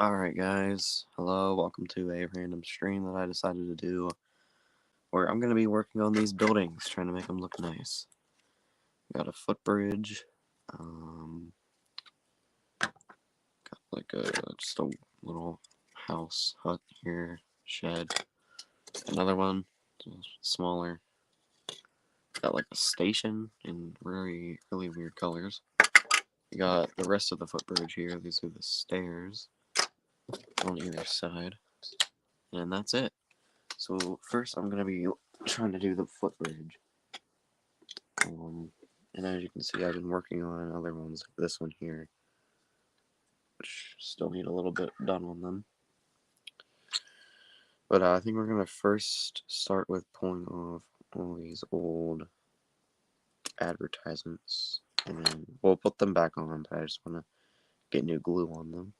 Alright guys, hello, welcome to a random stream that I decided to do where I'm going to be working on these buildings, trying to make them look nice. Got a footbridge, got like just a little house, hut here, shed, another one, smaller, got like a station in really weird colors. We got the rest of the footbridge here, these are the stairs on either side, and that's it. So first I'm going to be trying to do the footbridge. And as you can see, I've been working on other ones like this one here, which still need a little bit done on them. But I think we're going to first start with pulling off all these old advertisements, and then we'll put them back on, but I just want to get new glue on them.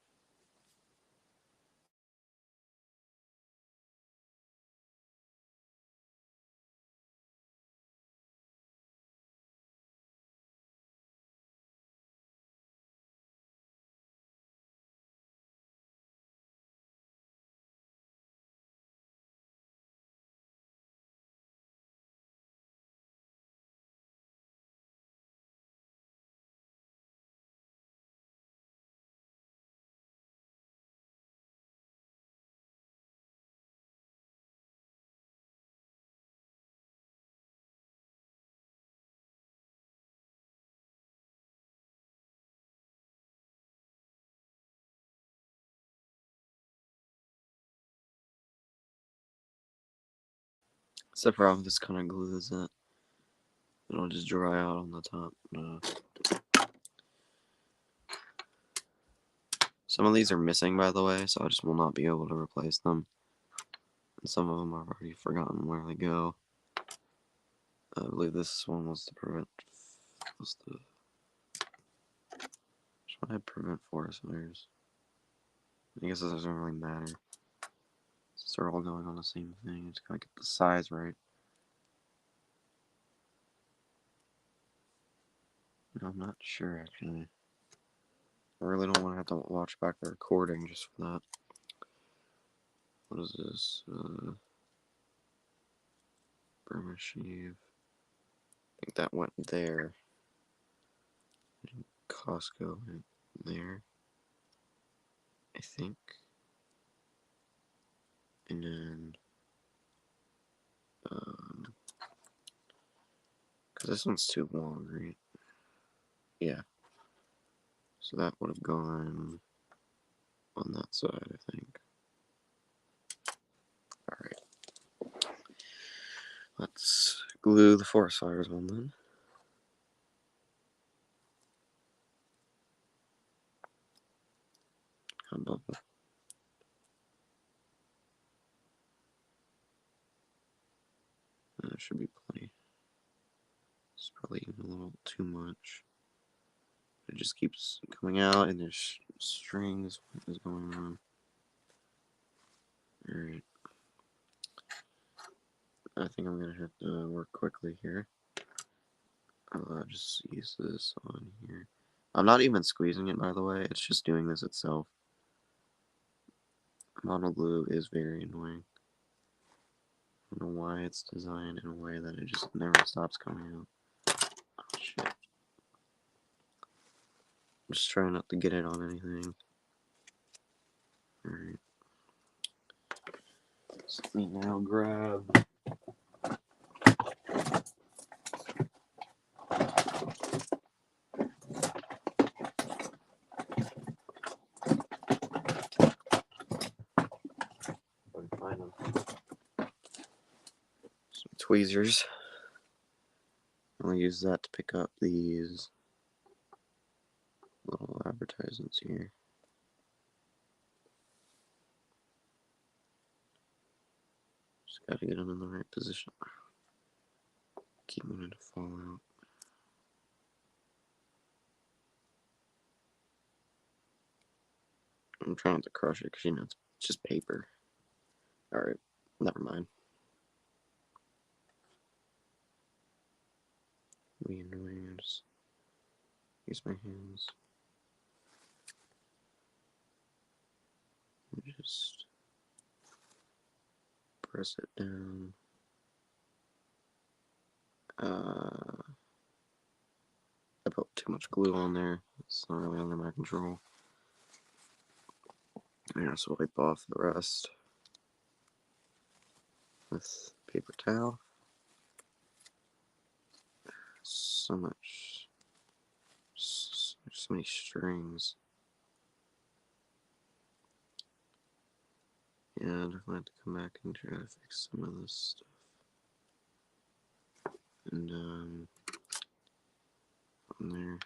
Except for all this kind of glue is that it'll just dry out on the top. Some of these are missing, by the way, so I just will not be able to replace them. And some of them I've already forgotten where they go. I believe this one was to prevent. Was the Should I prevent forest fires? I guess it doesn't really matter. Since they're all going on the same thing, just gotta get the size right. No, I'm not sure actually. I really don't want to have to watch back the recording just for that. What is this? Burma sheave. I think that went there. Costco went there. I think. And then, because this one's too long, right? Yeah. So that would have gone on that side, I think. Alright. Let's glue the forest fires on then. A bubble. That should be plenty. It's probably even a little too much. It just keeps coming out, and there's strings. What is going on? Alright. I think I'm gonna have to work quickly here. I'll just use this on here. I'm not even squeezing it, by the way. It's just doing this itself. Mono glue is very annoying. I don't know why it's designed in a way that it just never stops coming out. Oh, shit. I'm just trying not to get it on anything. Alright. So let me now grab... Find them. Some tweezers. I'll use that to pick up these little advertisements here. Just gotta get them in the right position. Keep wanting to fall out. I'm trying not to crush it because, you know, it's just paper. Alright, never mind. Be annoying. I just use my hands. just press it down. I put too much glue on there. It's not really under my control. I just wipe off the rest with paper towel. So much, so many strings. Yeah, I'm definitely have to come back and try to fix some of this stuff. And on there,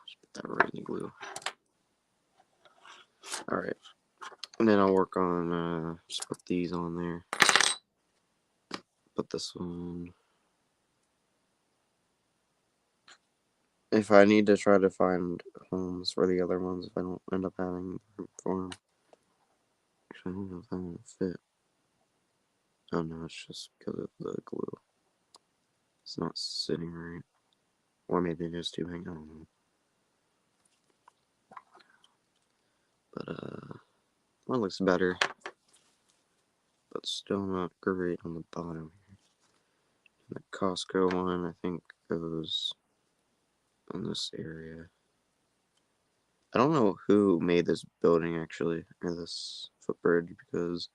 just put that right in the glue. All right, and then I'll work on just put these on there. Put this one. If I need to try to find homes for the other ones, if I don't end up having room for them. Actually, I don't know if that won't fit. Oh no, it's just because of the glue. It's not sitting right. Or maybe it is too big, I don't know. But, one looks better. But still not great on the bottom here. And the Costco one, I think, goes on this area. I don't know who made this building, actually, or this footbridge, because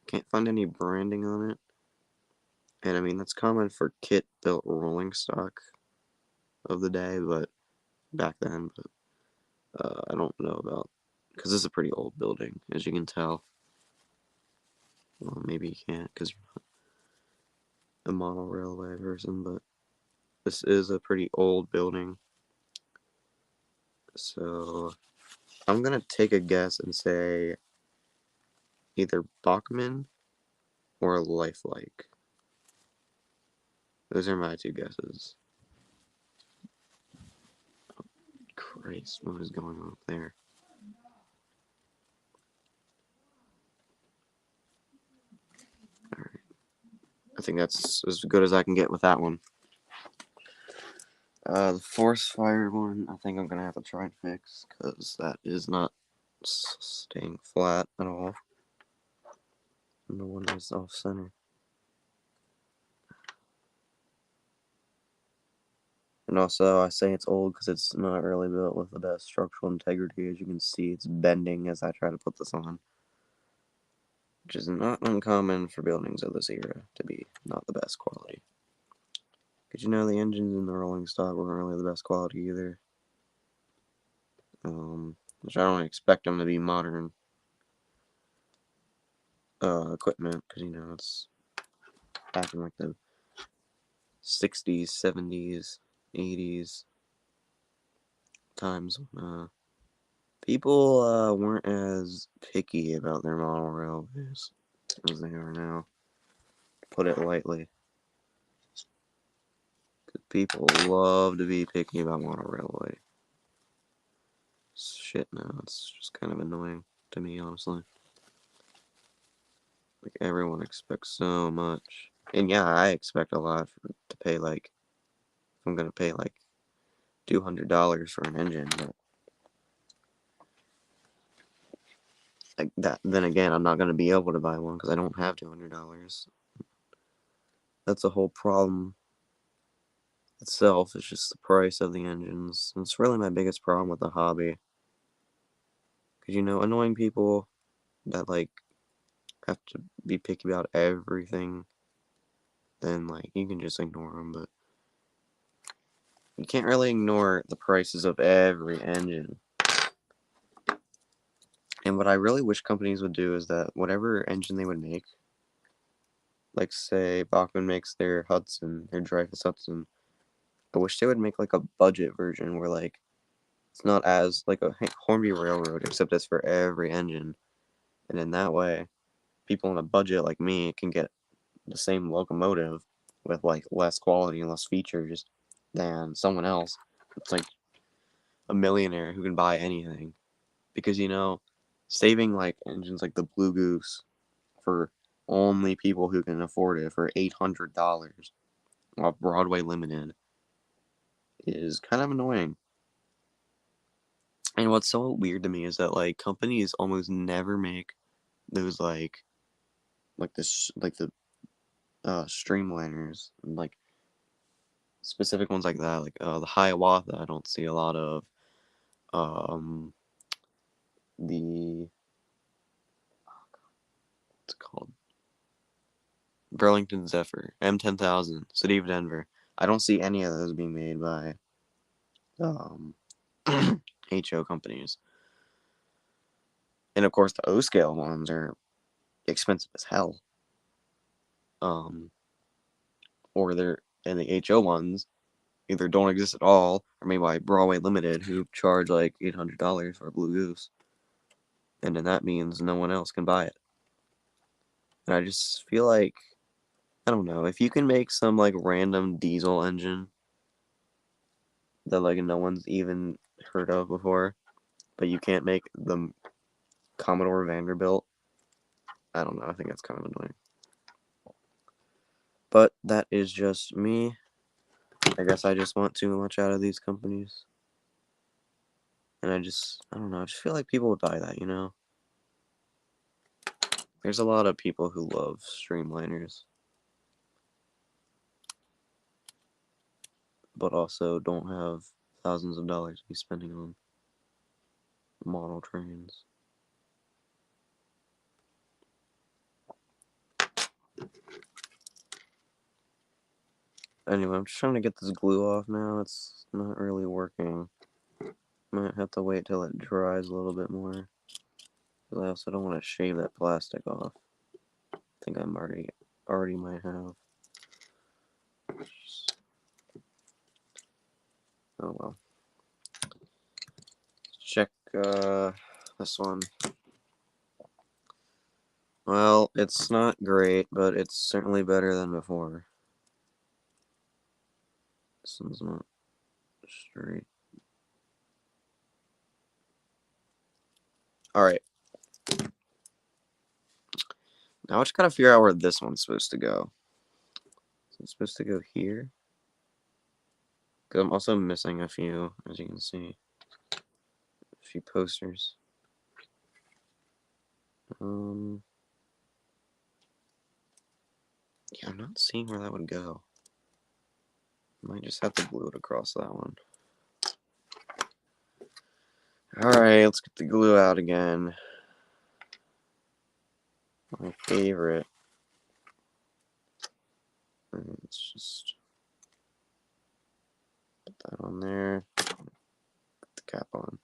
I can't find any branding on it. And I mean, that's common for kit-built rolling stock of the day, but back then, but I don't know about, because this is a pretty old building, as you can tell. Well, maybe you can't, because you're not a model railway person, but this is a pretty old building. So, I'm gonna take a guess and say either Bachman or Lifelike. Those are my two guesses. Oh, Christ, what is going on up there? Alright. I think that's as good as I can get with that one. The force fire one, I think I'm gonna have to try and fix, because that is not staying flat at all. And the one is off center. And also, I say it's old because it's not really built with the best structural integrity. As you can see, it's bending as I try to put this on. Which is not uncommon for buildings of this era to be not the best quality. Because you know, the engines in the rolling stock weren't really the best quality either. Which I don't expect them to be modern equipment, because you know, it's back in like the 60s, 70s, 80s times when people weren't as picky about their model railways as they are now, to put it lightly. Because people love to be picky about model railway. Shit, no, it's just kind of annoying to me, honestly. Like, everyone expects so much. And yeah, I expect a lot to pay, like, if I'm gonna pay, like, $200 for an engine, but like that, then again, I'm not gonna be able to buy one because I don't have $200. That's the whole problem itself. It's just the price of the engines. And it's really my biggest problem with the hobby. Because, you know, annoying people that, like, have to be picky about everything, then, like, you can just ignore them, but you can't really ignore the prices of every engine. And what I really wish companies would do is that whatever engine they would make, like, say, Bachmann makes their Hudson, their Dreyfuss Hudson, I wish they would make, like, a budget version where, like, it's not as, like, a Hornby Railroad, except it's for every engine. And in that way, people on a budget like me can get the same locomotive with, like, less quality and less features than someone else. It's like a millionaire who can buy anything. Because, you know, saving, like, engines like the Blue Goose for only people who can afford it for $800 off Broadway Limited is kind of annoying. And what's so weird to me is that like companies almost never make those like this like the streamliners, like specific ones like that, like the Hiawatha. I don't see a lot of um the what's it called, Burlington Zephyr M10000, City of Denver. I don't see any of those being made by um HO companies. And of course the O scale ones are expensive as hell. Um or they're and the HO ones either don't exist at all, or maybe by Broadway Limited, who charge like $800 for a Blue Goose, and then that means no one else can buy it. And I just feel like, I don't know, if you can make some like random diesel engine that like no one's even heard of before, but you can't make the Commodore Vanderbilt, I don't know, I think that's kind of annoying. But that is just me. I guess I just want too much out of these companies. And I don't know, I just feel like people would buy that, you know? There's a lot of people who love streamliners, but also don't have thousands of dollars to be spending on model trains. Anyway, I'm just trying to get this glue off now. It's not really working. Might have to wait till it dries a little bit more. Because I also don't want to shave that plastic off. I think I'm already might have. Oh well. Check this one. Well, it's not great, but it's certainly better than before. This one's not straight. Alright. Now I just gotta figure out where this one's supposed to go. So it's supposed to go here. Cause I'm also missing a few, as you can see. A few posters. Yeah, I'm not seeing where that would go. Might just have to glue it across that one. Alright, let's get the glue out again. My favorite. And let's just put that on there. Put the cap on.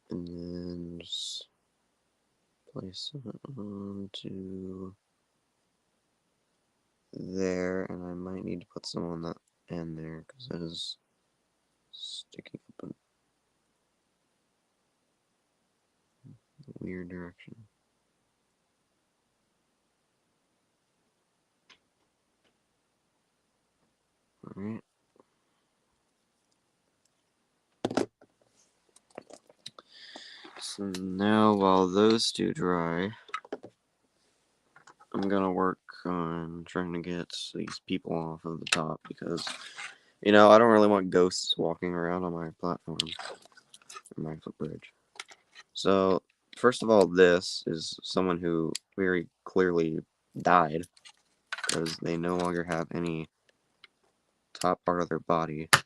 And then just place it onto there. And I might need to put some on that end there because that is sticking up in a weird direction. Alright. So now while those two dry, I'm gonna work on trying to get these people off of the top because, you know, I don't really want ghosts walking around on my platform, or my footbridge. So, first of all, this is someone who very clearly died because they no longer have any top part of their body. Well,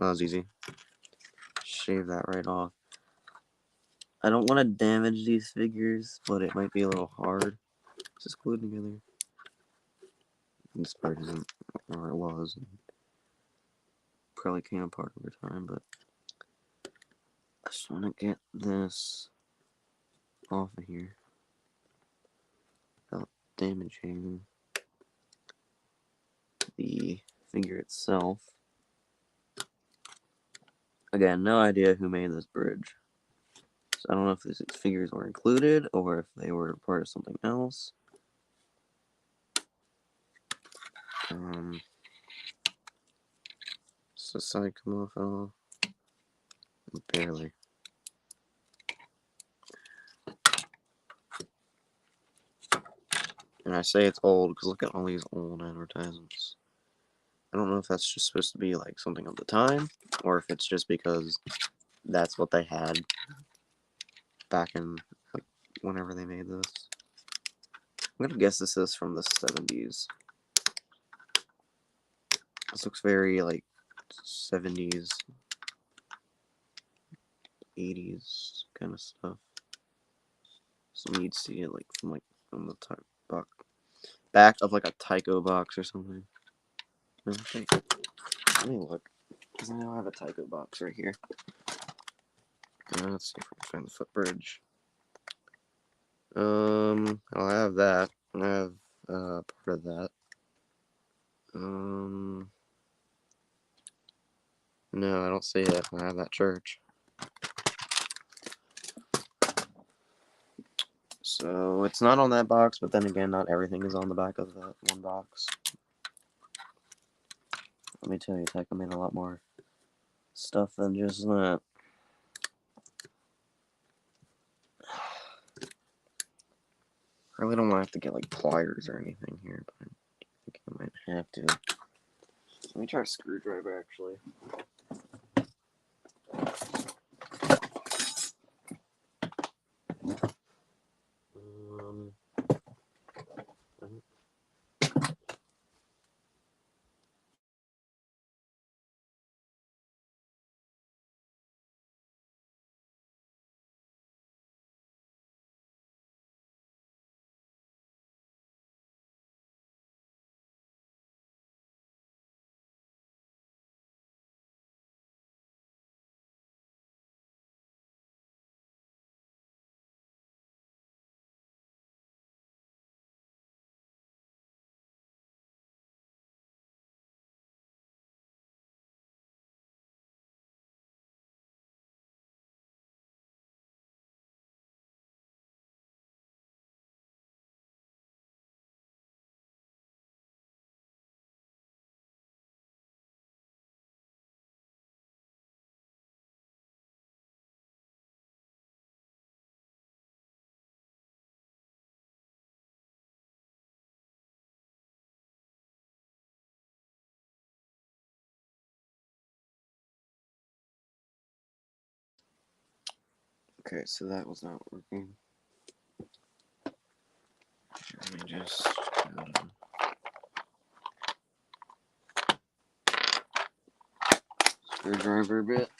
that was easy. Shave that right off. I don't want to damage these figures, but it might be a little hard. It's just glued together. This part isn't, or it was. Probably came apart over time, but I just want to get this off of here without damaging the figure itself. Again, no idea who made this bridge. So I don't know if these figures were included or if they were part of something else. Does the side come off at all? Barely. And I say it's old because look at all these old advertisements. I don't know if that's just supposed to be like something of the time, or if it's just because that's what they had back in like, whenever they made this. I'm gonna guess this is from the 70s. This looks very like 70s, 80s kind of stuff. So you'd see it like from like on the back of like a Tyco box or something. Okay. Let me look. Because I know I have a Tyco box right here. Let's see if we can find the footbridge. I'll have that. I have part of that. No, I don't see it. I have that church. So it's not on that box, but then again, not everything is on the back of that one box. Let me tell you, Tyco made a lot more stuff than just that. I really don't want to have to get like pliers or anything here, but I think I might have to. Let me try a screwdriver actually. Okay, so that was not working. Let me just screwdriver a bit.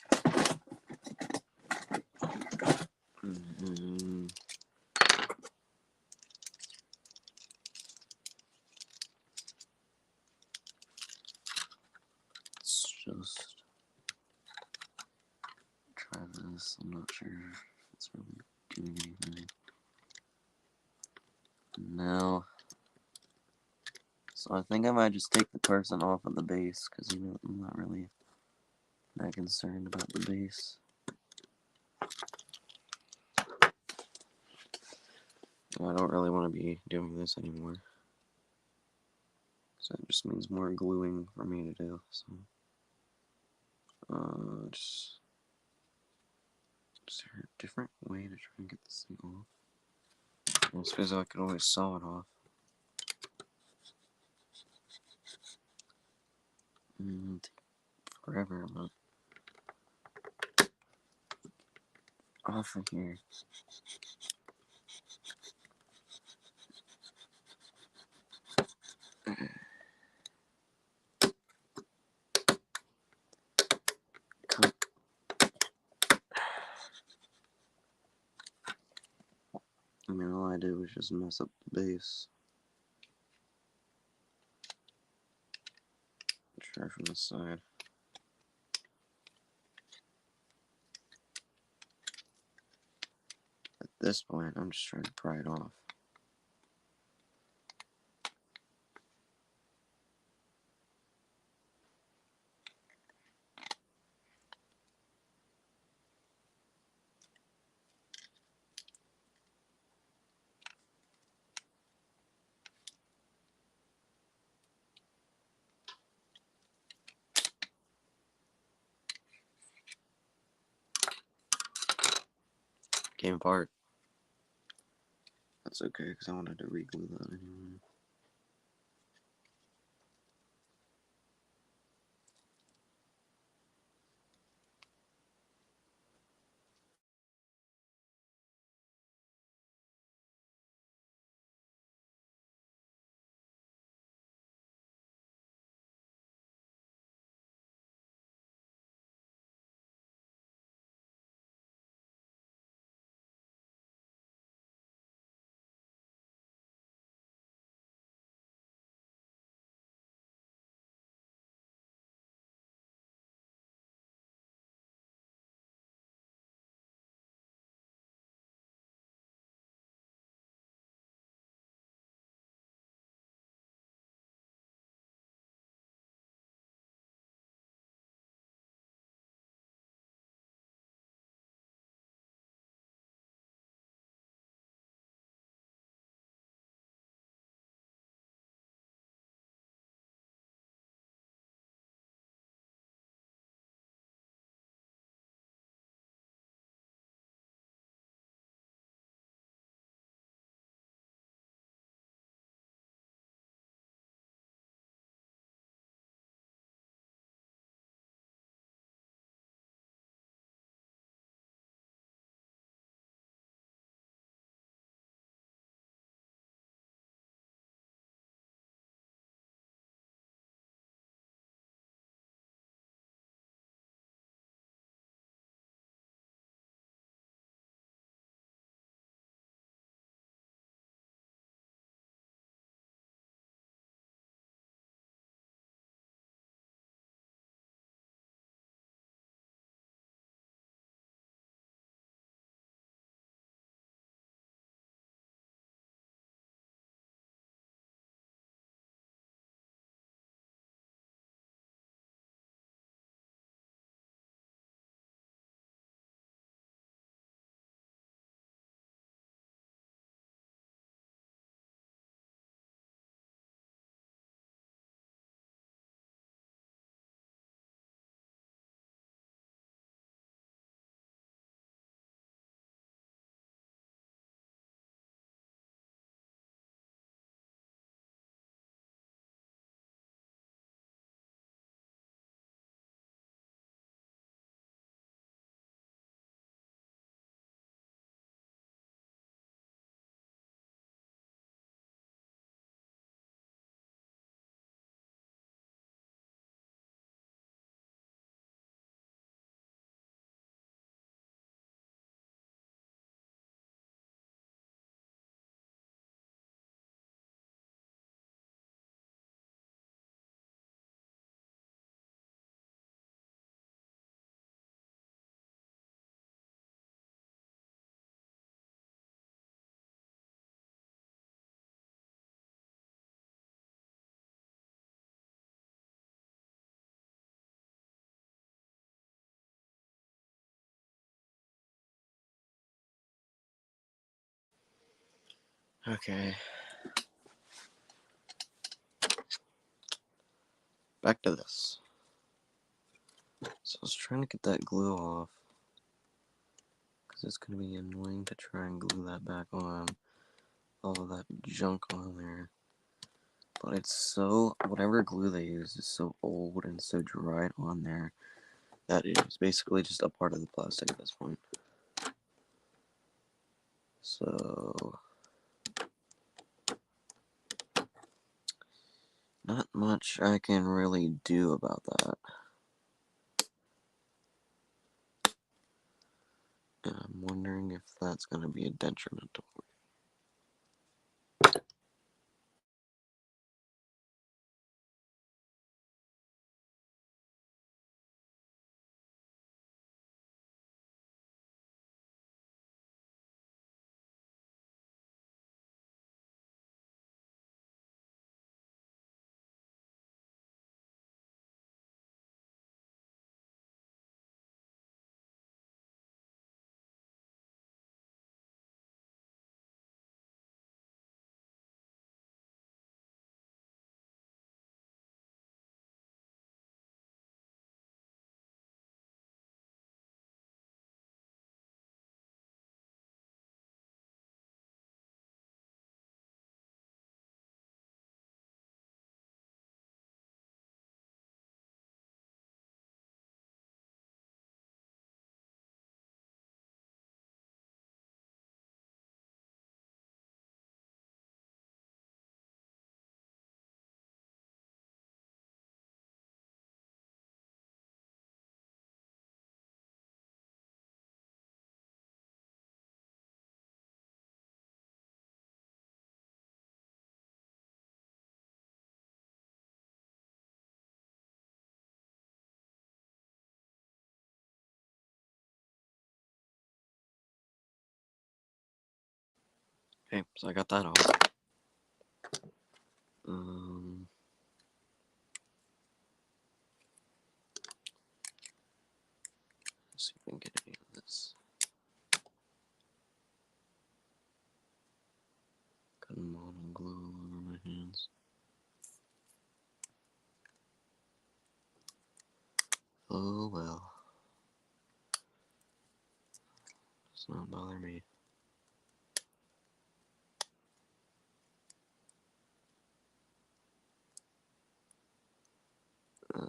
Let's just try this. I'm not sure if it's really doing anything. No. So I think I might just take the person off of the base, because I'm not really that concerned about the base. I don't really want to be doing this anymore. So it just means more gluing for me to do. So, is there a different way to try and get this thing off? Well, I suppose I could always saw it off. Forever, but off of here. I mean, all I did was just mess up the base. Try from the side. At this point, I'm just trying to pry it off. Came apart. That's okay, because I wanted to re-glue that anyway. Okay. Back to this. So I was trying to get that glue off, because it's going to be annoying to try and glue that back on. All of that junk on there. But it's so, whatever glue they use is so old and so dried on there that it is basically just a part of the plastic at this point. So, not much I can really do about that. And I'm wondering if that's going to be a detriment. Okay, so I got that off. Let's see if we can get any of this. Got model glue all over my hands. Oh well. Does not bother me. Uh,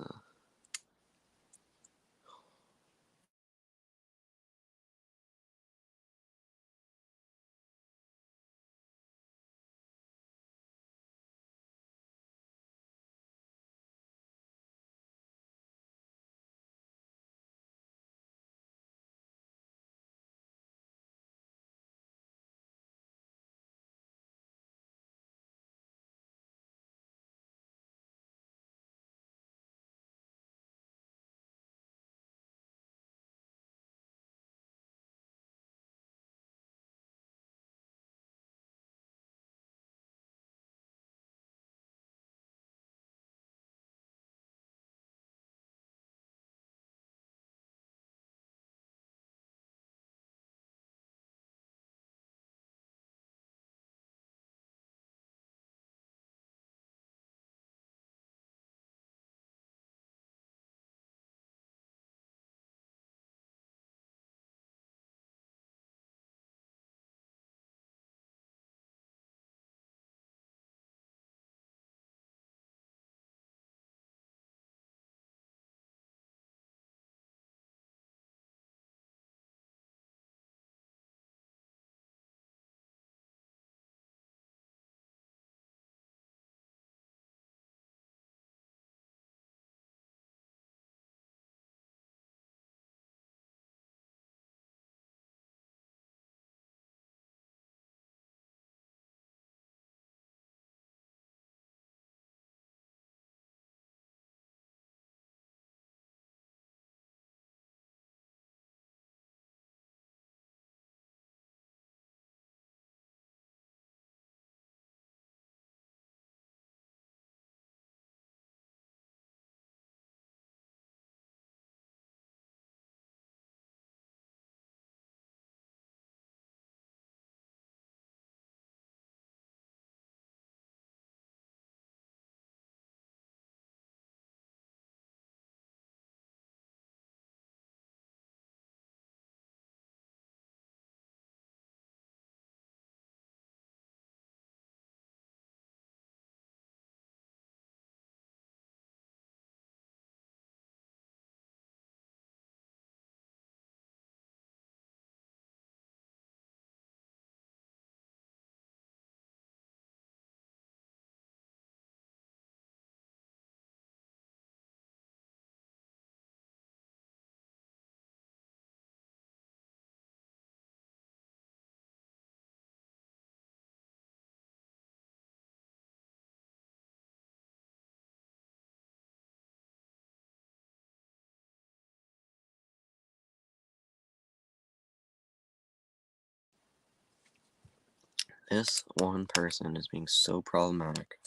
This one person is being so problematic.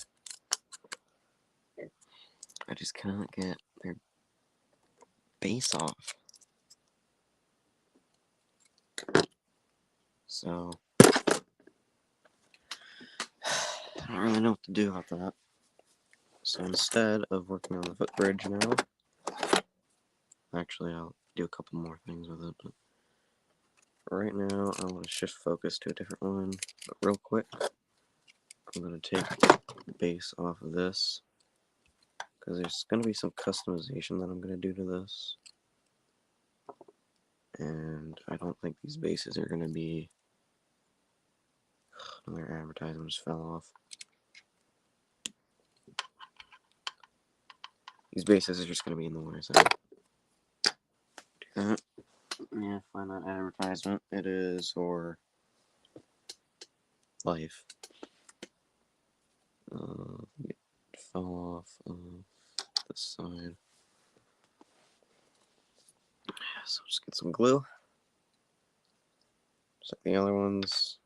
I just cannot get their base off. So, I don't really know what to do about that. So instead of working on the footbridge now, actually I'll do a couple more things with it, but right now I want to shift focus to a different one. But real quick, I'm going to take the base off of this, because there's going to be some customization that I'm going to do to this. And I don't think these bases are going to be... Another advertisement just fell off. These bases are just going to be in the way, so... Do that. Yeah, find that advertisement. It is for... life. It fell off of this side. So just get some glue. Just like the other ones.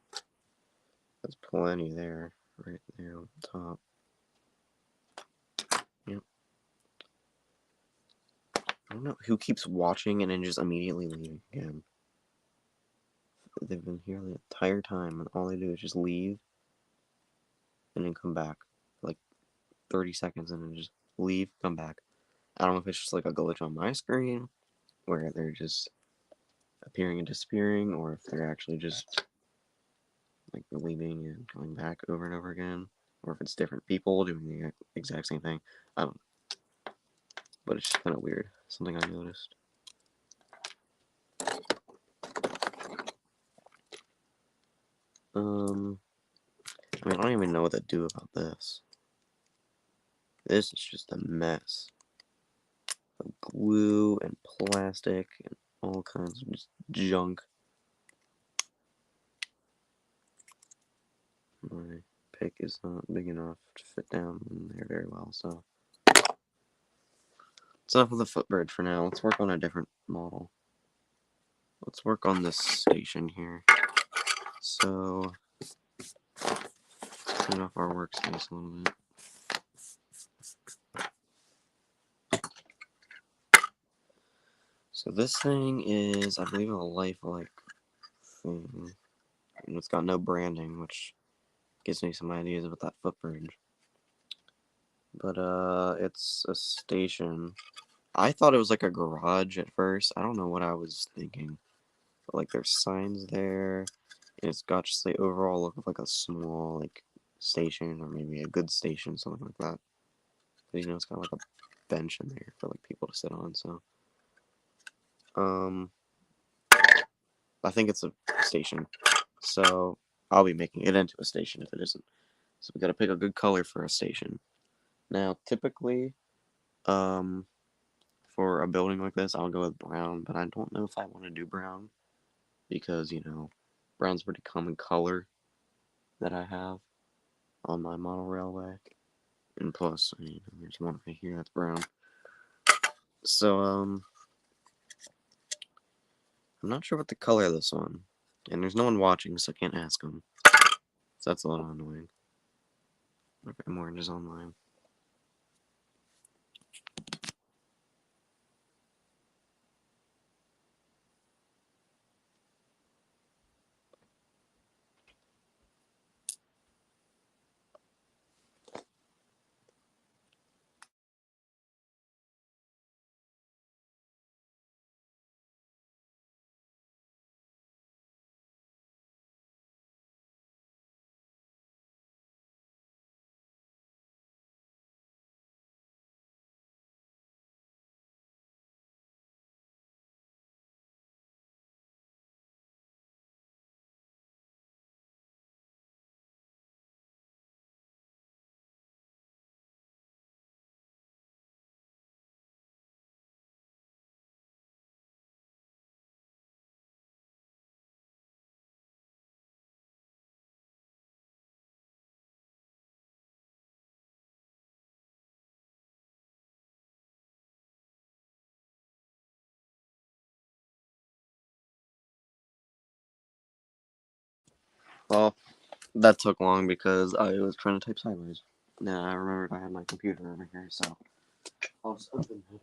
There's plenty there. Right there on the top. Yep. I don't know who keeps watching and then just immediately leaving again. They've been here the entire time and all they do is just leave and then come back for like 30 seconds and then just leave, come back. I don't know if it's just like a glitch on my screen where they're just appearing and disappearing, or if they're actually just like leaving and coming back over and over again, or if it's different people doing the exact same thing. I don't know. But it's just kind of weird. Something I noticed. I mean, I don't even know what to do about this. This is just a mess of glue and plastic and all kinds of just junk. My pick is not big enough to fit down in there very well, so it's enough of the footbridge for now. Let's work on a different model. Let's work on this station here. So, turn off our workspace a little bit. So this thing is, I believe, a lifelike thing. And it's got no branding, which gives me some ideas about that footbridge. But, it's a station. I thought it was like a garage at first. I don't know what I was thinking. But, like, there's signs there. And it's got just the overall look of, like, a small, like, station. Or maybe a good station, something like that. But, you know, it's got, like, a bench in there for, like, people to sit on, so... I think it's a station. So, I'll be making it into a station if it isn't. So, we gotta pick a good color for a station. Now, typically, for a building like this, I'll go with brown, but I don't know if I want to do brown, because, you know, brown's a pretty common color that I have on my model railway. And plus, I mean, there's one right here that's brown. So, I'm not sure what the color of this one. And there's no one watching, so I can't ask them. So that's a little annoying. Okay, I'm orange is online. Well, That took long because I was trying to type sideways. Now I remembered I had my computer over here, so I'll just open it up.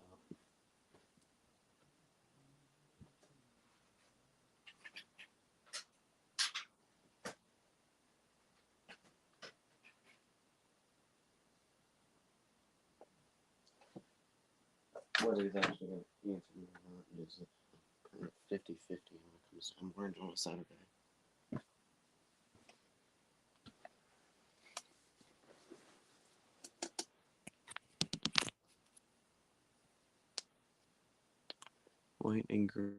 Whether he's actually going to answer me or not is kind of 50-50 when it comes to I'm learning on a Saturday. White and green.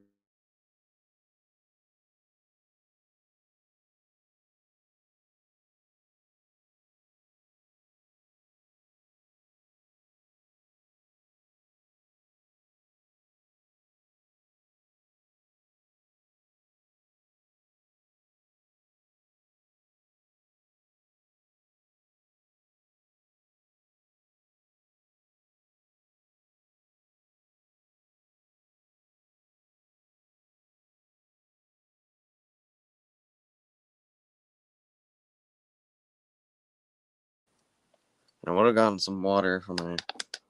I would have gotten some water for my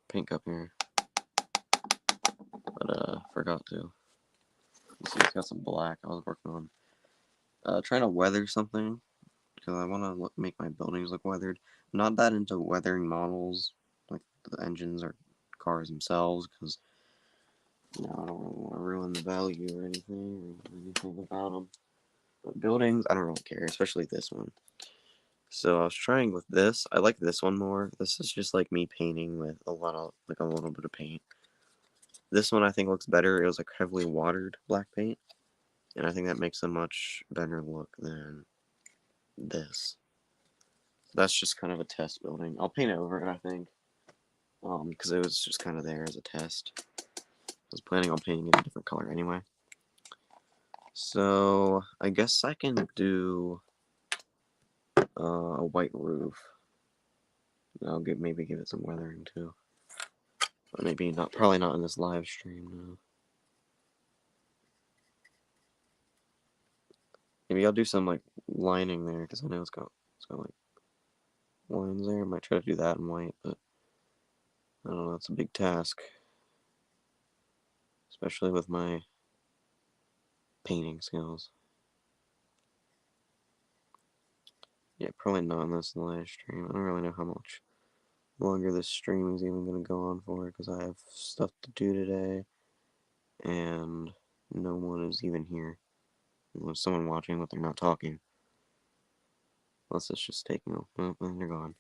paint cup here, but forgot to. You see, it's got some black. I was working on trying to weather something because I want to make my buildings look weathered. I'm not that into weathering models like the engines or cars themselves because I don't really want to ruin the value or anything about them. But buildings, I don't really care, especially this one. So I was trying with this. I like this one more. This is just like me painting with a little bit of paint. This one I think looks better. It was like heavily watered black paint, and I think that makes a much better look than this. That's just kind of a test building. I'll paint it over it, I think, because it was just kind of there as a test. I was planning on painting it a different color anyway. So I guess I can do a white roof. I'll maybe give it some weathering too, but maybe not. Probably not in this live stream. No. Maybe I'll do some like lining there because I know it's got like lines there. I might try to do that in white, but I don't know. It's a big task, especially with my painting skills. Yeah, probably not in this live stream. I don't really know how much longer this stream is even going to go on for because I have stuff to do today and no one is even here. There's someone watching, but they're not talking. Unless it's just taking them. Oh, and they're gone.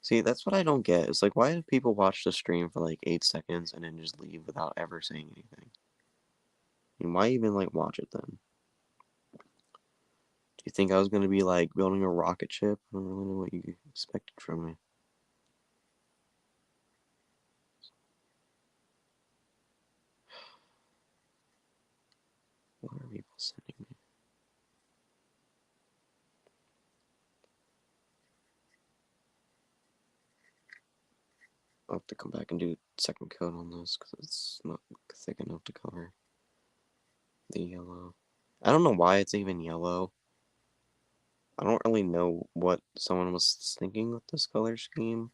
See, that's what I don't get. It's like, why do people watch the stream for like 8 seconds and then just leave without ever saying anything? I mean, why even like watch it then? Do you think I was going to be like building a rocket ship? I don't really know what you expected from me. What are people sending me? I'll have to come back and do second coat on this because it's not thick enough to cover the yellow. I don't know why it's even yellow. I don't really know what someone was thinking with this color scheme.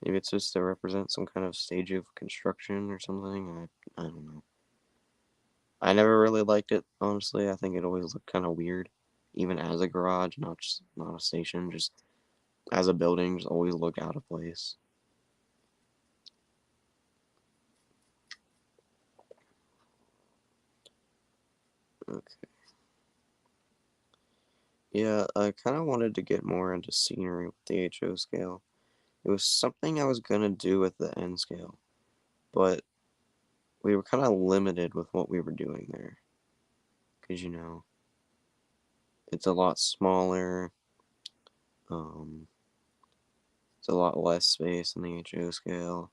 Maybe it's just to represent some kind of stage of construction or something. I don't know. I never really liked it, honestly. I think it always looked kind of weird. Even as a garage, not a station, just as a building, just always looked out of place. Okay. Yeah, I kind of wanted to get more into scenery with the HO scale. It was something I was gonna do with the N scale, but we were kind of limited with what we were doing there. Because, it's a lot smaller, um, it's a lot less space in the HO scale,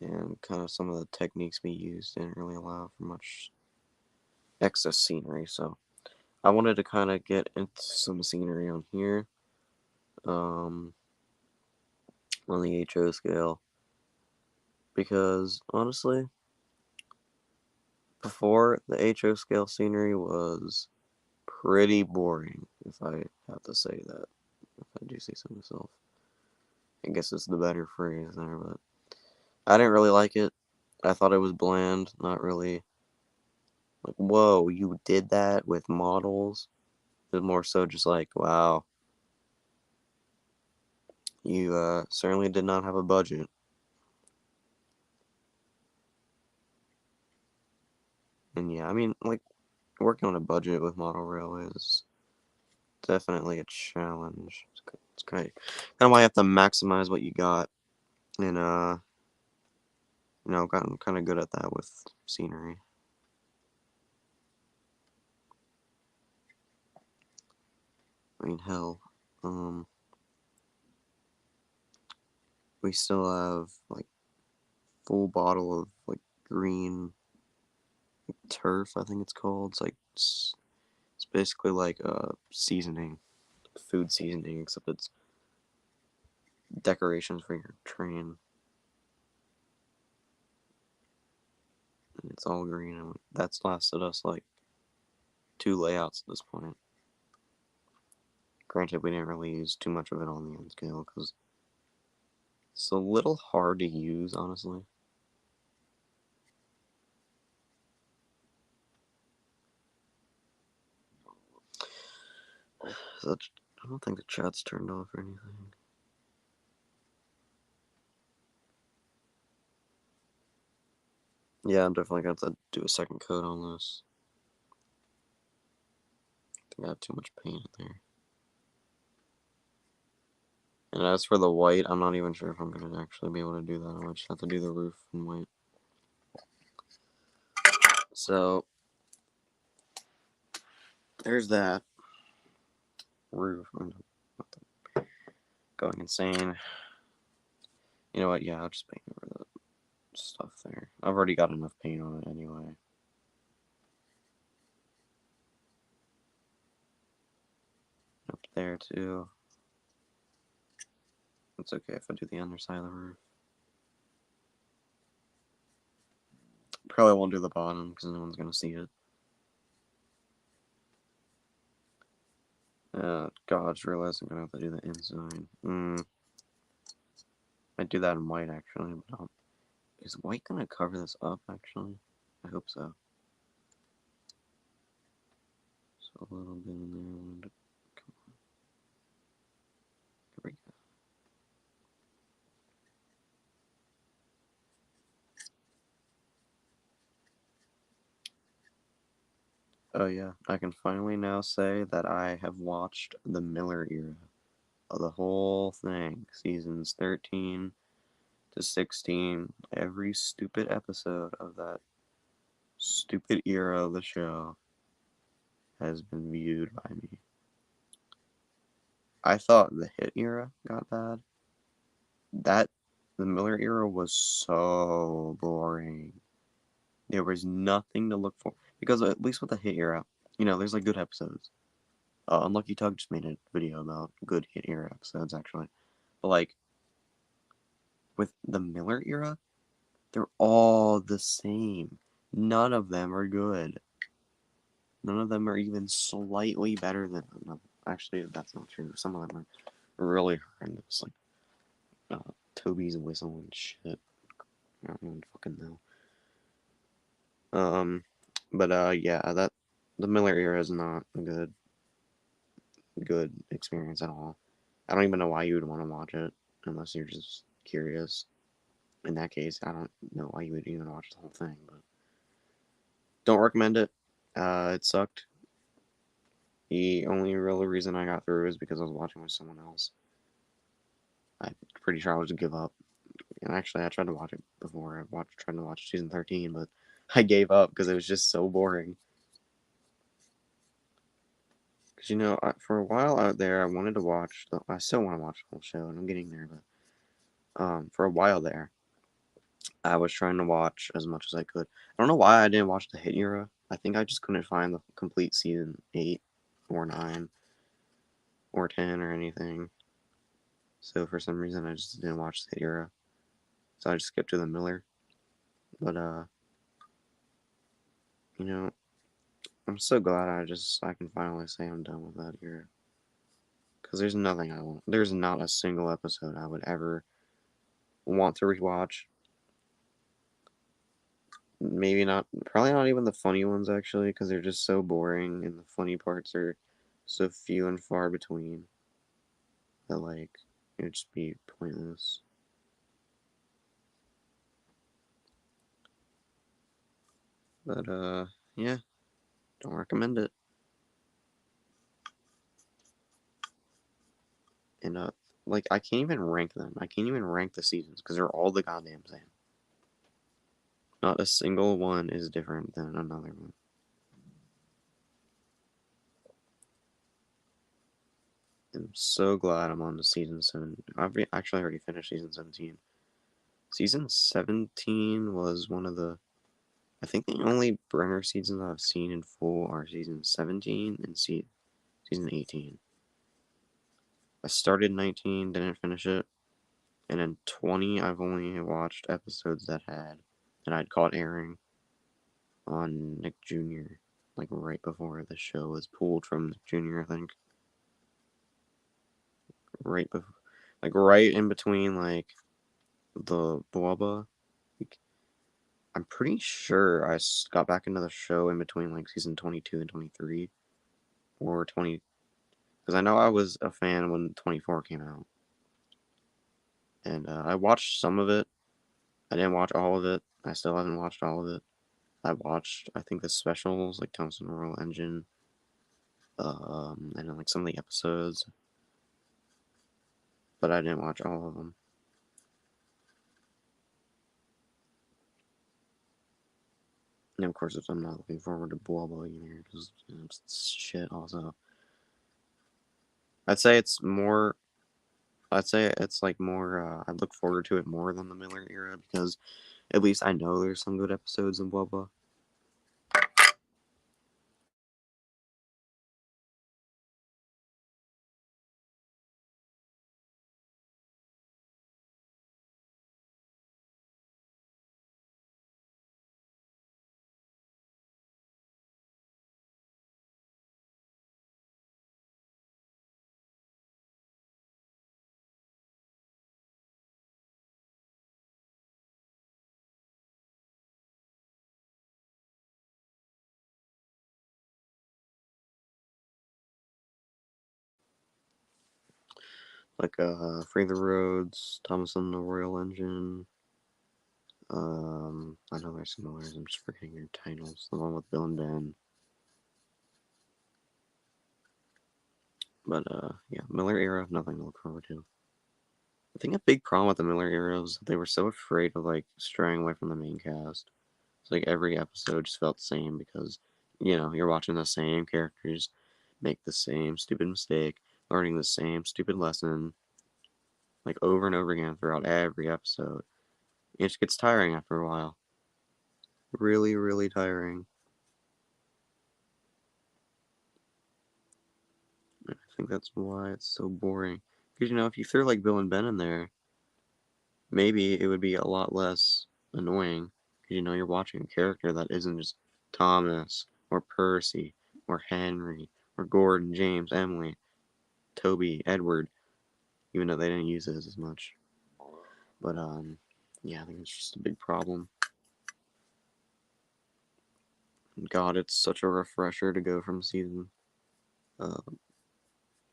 and kind of some of the techniques we used didn't really allow for much excess scenery, so I wanted to kind of get into some scenery on here, on the HO scale, because honestly, before the HO scale scenery was pretty boring, if I have to say that. If I do say so myself. I guess it's the better phrase there, but I didn't really like it. I thought it was bland, not really like, whoa, you did that with models. It was more so just like, wow, you certainly did not have a budget. And yeah, I mean, like, working on a budget with model railway is definitely a challenge. It's kind of why you have to maximize what you got, and gotten kind of good at that with scenery. I mean, hell, we still have like full bottle of like green turf, I think it's called. It's basically like seasoning, food seasoning, except it's decorations for your train. And it's all green, and that's lasted us like 2 layouts at this point. Granted, we didn't really use too much of it on the end scale because it's a little hard to use, honestly. So I don't think the chat's turned off or anything. Yeah, I'm definitely going to have to do a second coat on this. I think I have too much paint in there. And as for the white, I'm not even sure if I'm going to actually be able to do that. I might just have to do the roof in white. So, there's that. Roof. I'm going insane. You know what? Yeah, I'll just paint over the stuff there. I've already got enough paint on it anyway. Up there, too. It's okay if I do the underside of the roof. Probably won't do the bottom because no one's going to see it. God, I just realized I'm going to have to do the inside. Might do that in white, actually. But is white going to cover this up, actually? I hope so. So a little bit in there. Come on. There we go. Oh yeah, I can finally now say that I have watched the Miller era of the whole thing, seasons 13 to 16, every stupid episode of that stupid era of the show has been viewed by me. I thought the Hit era got bad. The Miller era was so boring. There was nothing to look for because at least with the Hit era, there's like good episodes. Unlucky Tug just made a video about good Hit era episodes actually, but like with the Miller era, they're all the same. None of them are good. None of them are even slightly better than another. Actually, that's not true. Some of them are really horrendous, like Toby's Whistle and shit. I don't even fucking know. Yeah, the Miller era is not a good experience at all. I don't even know why you would want to watch it unless you're just curious. In that case, I don't know why you would even watch the whole thing, but don't recommend it. It sucked. The only real reason I got through is because I was watching with someone else. I'm pretty sure I would just give up. And actually, I tried to watch it before. Tried to watch season 13, but I gave up because it was just so boring. Because, for a while out there, I wanted to watch, I still want to watch the whole show, and I'm getting there, but for a while there, I was trying to watch as much as I could. I don't know why I didn't watch the Hit era. I think I just couldn't find the complete season 8 or 9 or 10 or anything. So for some reason, I just didn't watch the Hit era. So I just skipped to the Miller. But, you know, I'm so glad I can finally say I'm done with that here. Because there's nothing I want. There's not a single episode I would ever want to rewatch. Maybe not, probably not even the funny ones actually, because they're just so boring and the funny parts are so few and far between that, like, it would just be pointless. But, yeah, don't recommend it. And, like, I can't even rank them. I can't even rank the seasons because they're all the goddamn same. Not a single one is different than another one. I'm so glad I'm on to season 7. I've actually already finished season 17. Season 17 was one of the. I think the only Brenner seasons I've seen in full are season 17 and season 18. I started 19, didn't finish it, and then 20 I've only watched episodes that I'd caught airing on Nick Jr. like right before the show was pulled from Nick Jr. I think right before, like right in between like the Boba. Like, I'm pretty sure I got back into the show in between like season 22 and 23 or 20 because I know I was a fan when 24 came out, and I watched some of it. I didn't watch all of it. I still haven't watched all of it. I watched, I think, the specials like Thompson Royal Engine, and then like some of the episodes, but I didn't watch all of them. And of course, I'm not looking forward to Boba either because it's shit. Also, I'd say it's more. I'd say it's like more. I look forward to it more than the Miller era because at least I know there's some good episodes in Boba. Like Free the Roads, Thomason the Royal Engine. I know there's some others. I'm just forgetting their titles. The one with Bill and Ben. But yeah, Miller era, nothing to look forward to. I think a big problem with the Miller era was they were so afraid of like straying away from the main cast. So like every episode just felt the same because you're watching the same characters make the same stupid mistake, learning the same stupid lesson, like over and over again throughout every episode. It just gets tiring after a while. Really, really tiring. I think that's why it's so boring. Because if you threw like Bill and Ben in there, maybe it would be a lot less annoying. Because you're watching a character that isn't just Thomas or Percy or Henry or Gordon, James, Emily, Toby, Edward, even though they didn't use it as much. But yeah, I think it's just a big problem. God, it's such a refresher to go from season uh,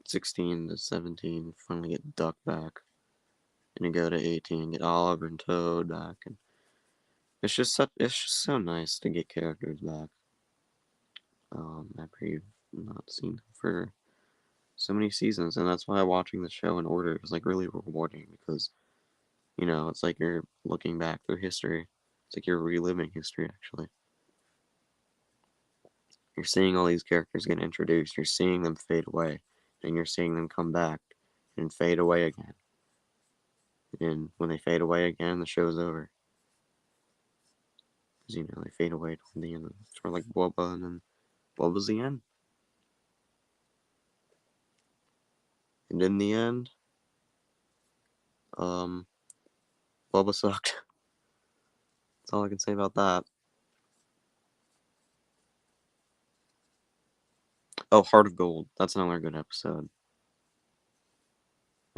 16 to 17, finally get Duck back, and to go to 18 and get Oliver and Toad back, and it's just so nice to get characters back. After you've not seen them for so many seasons, and that's why watching the show in order is like really rewarding because it's like you're looking back through history. It's like you're reliving history actually. You're seeing all these characters get introduced, you're seeing them fade away, and you're seeing them come back and fade away again. And when they fade away again, the show's over. Because, they fade away toward the end. Sort of like Boba, and then Boba's the end. And in the end, um, Boba sucked. That's all I can say about that. Oh, Heart of Gold. That's another good episode.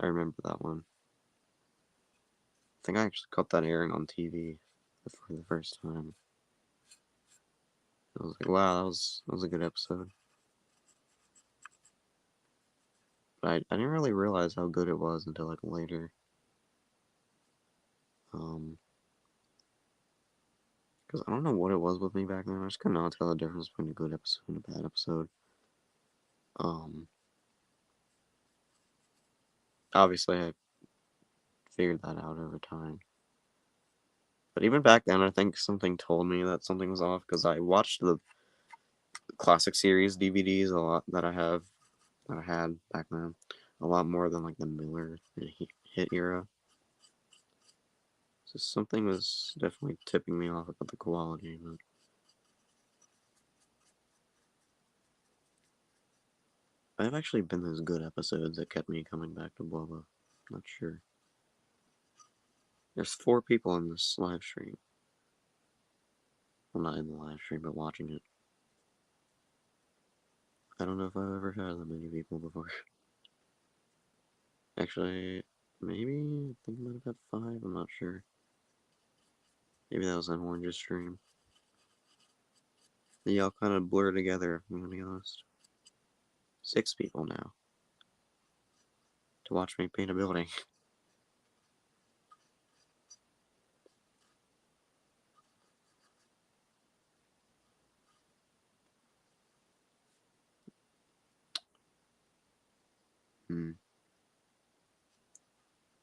I remember that one. I think I actually caught that airing on TV for the first time. I was like, wow, that was a good episode. But I didn't really realize how good it was until like later. Because I don't know what it was with me back then. I just could not tell the difference between a good episode and a bad episode. Obviously I figured that out over time. But even back then, I think something told me that something was off because I watched the classic series DVDs a lot that I had back then, a lot more than like the Miller hit era. So something was definitely tipping me off about the quality. But I've actually been those good episodes that kept me coming back to Boba. Not sure. There's 4 people in this live stream. Well, not in the live stream, but watching it. I don't know if I've ever had that many people before. Actually, maybe I think I might have had 5. I'm not sure. Maybe that was an Orange's stream. They all kind of blur together, if I'm gonna be honest. 6 people now to watch me paint a building.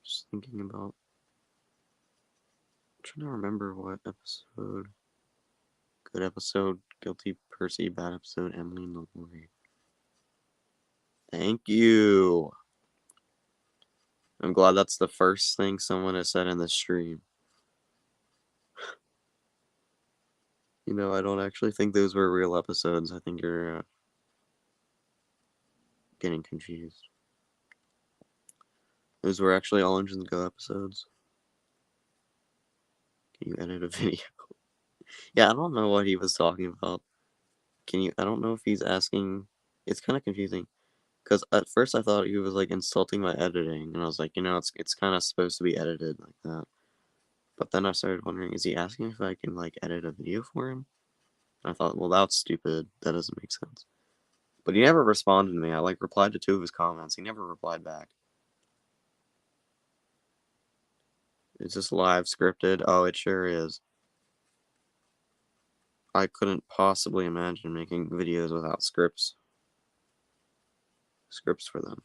Just thinking about. I'm trying to remember what episode. Good episode, Guilty Percy, bad episode, Emily and the Lori. Thank you. I'm glad that's the first thing someone has said in the stream. You know, I don't actually think those were real episodes. I think you're getting confused. Those were actually All Engines Go episodes. Can you edit a video? Yeah, I don't know what he was talking about. I don't know if he's asking. It's kind of confusing. Because at first I thought he was like insulting my editing, and I was like, you know, it's kind of supposed to be edited like that. But then I started wondering, is he asking if I can like edit a video for him? And I thought, well, that's stupid. That doesn't make sense. But he never responded to me. I like replied to 2 of his comments. He never replied back. Is this live scripted? Oh, it sure is. I couldn't possibly imagine making videos without scripts for them.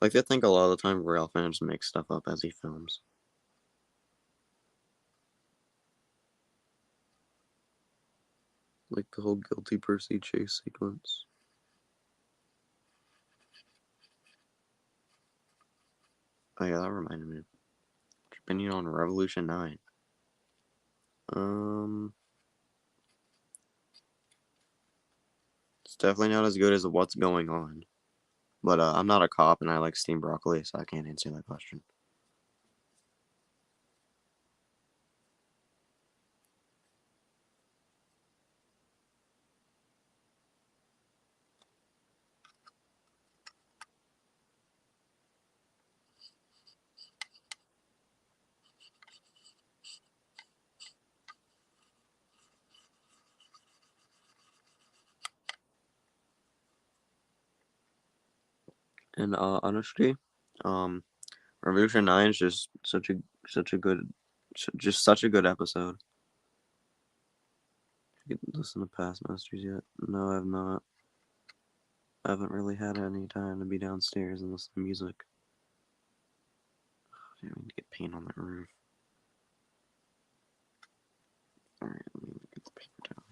Like, I think a lot of the time Rail fans make stuff up as he films. Like the whole Guilty Percy chase sequence. Oh yeah, that reminded me. Opinion on Revolution 9. It's definitely not as good as What's Going On. But I'm not a cop and I like steamed broccoli, so I can't answer that question. And honestly, Revolution 9 is just such a good episode. You can listen to past masters yet? No, I have not. I haven't really had any time to be downstairs and listen to music. I need to get paint on that roof. Alright, let me get the paper towel.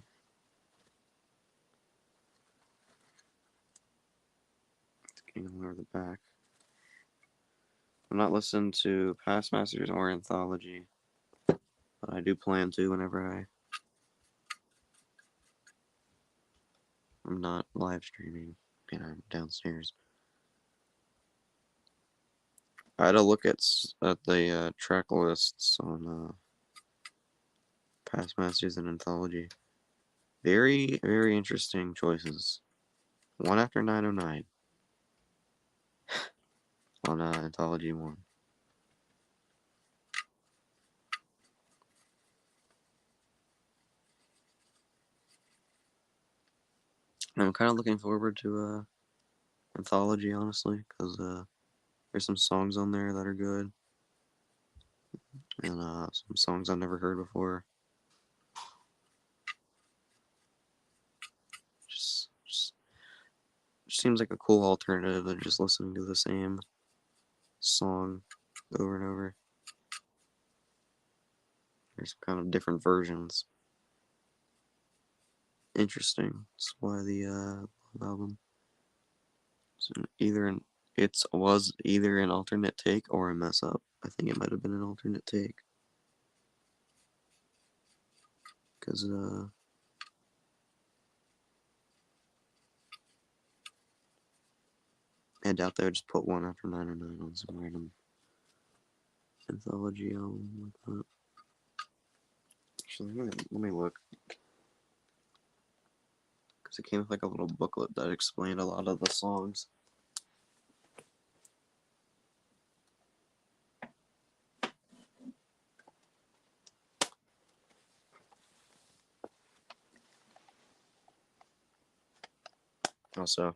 It's getting over the back. I'm not listening to past masters or anthology, but I do plan to whenever I'm not live streaming and I'm downstairs. I had to look at the track lists on Past Masters and Anthology. Very, very interesting choices. One after 909 on Anthology 1. I'm kind of looking forward to Anthology, honestly, because there's some songs on there that are good, and some songs I've never heard before. Just seems like a cool alternative than just listening to the same song over and over. There's kind of different versions. Interesting. That's why the album was either an alternate take or a mess up. I think it might have been an alternate take. Because I doubt they would just put one after 909 on some random anthology album like that. Actually, let me look. Because it came with like a little booklet that explained a lot of the songs. Also,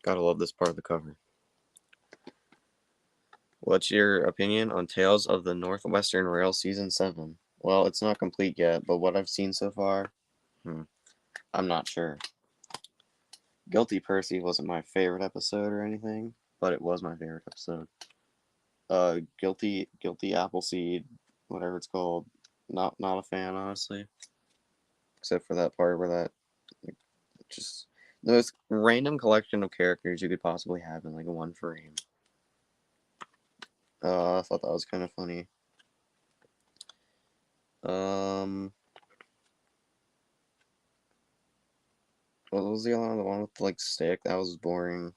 gotta love this part of the cover. What's your opinion on Tales of the Northwestern Rail Season 7? Well, it's not complete yet, but what I've seen so far, I'm not sure. Guilty Percy wasn't my favorite episode or anything, but it was my favorite episode. Guilty Appleseed, whatever it's called, not a fan, honestly. Except for that part where that, like, just the most random collection of characters you could possibly have in like one frame. I thought that was kind of funny. What was the other one? The one with like stick? That was boring.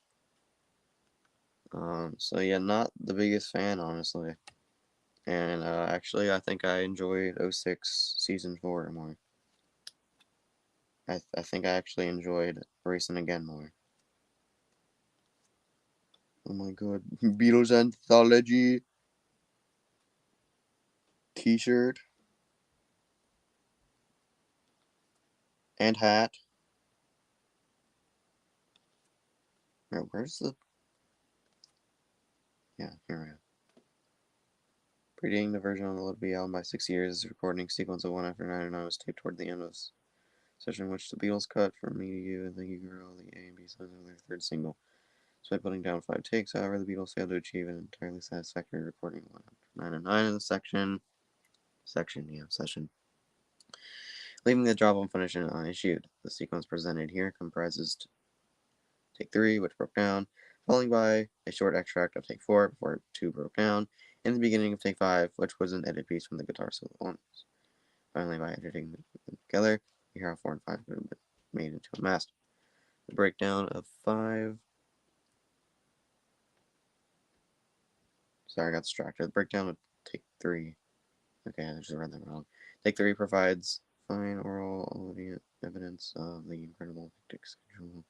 So yeah, not the biggest fan, honestly. And actually, I think I enjoyed 06 Season 4 more. I think I actually enjoyed Racing Again more. Oh my god. Beatles Anthology t-shirt and hat. Where's the... Yeah, here I am. Predating the version on the Let It Be album by 6 years, the recording sequence of One After 909 was taped toward the end of the session in which the Beatles cut From Me to You and Thank You Girl, the A and B sides of their third single. Despite putting down 5 takes, however, the Beatles failed to achieve an entirely satisfactory recording of One After 909 in the session. Leaving the job unfinished and unissued. The sequence presented here comprises take 3, which broke down, followed by a short extract of take 4 before 2 broke down, and the beginning of take 5, which was an edit piece from the guitar solo only. Finally, by editing them together, you hear how 4 and 5 could have been made into a master. The breakdown of 5. Sorry, I got distracted. The breakdown of take 3. Okay, I just read that wrong. Take 3 provides fine oral evidence of the incredible hectic schedule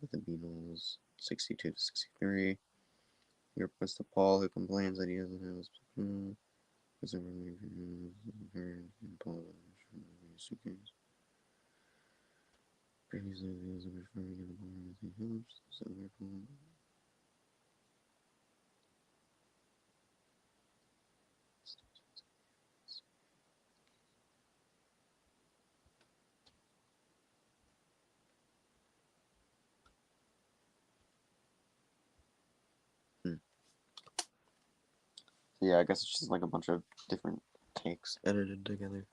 with the Beatles, 62 to 63. He reports to Paul, who complains that he doesn't have his Yeah, I guess it's just like a bunch of different takes edited together.